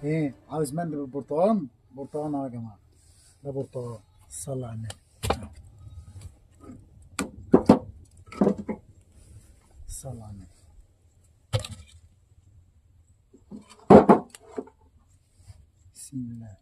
ايه عاوز مندي بالبرتقال؟ برتقال اهو يا جماعه، ده برتقال. صلى على النبي. صلى على النبي. بسم الله.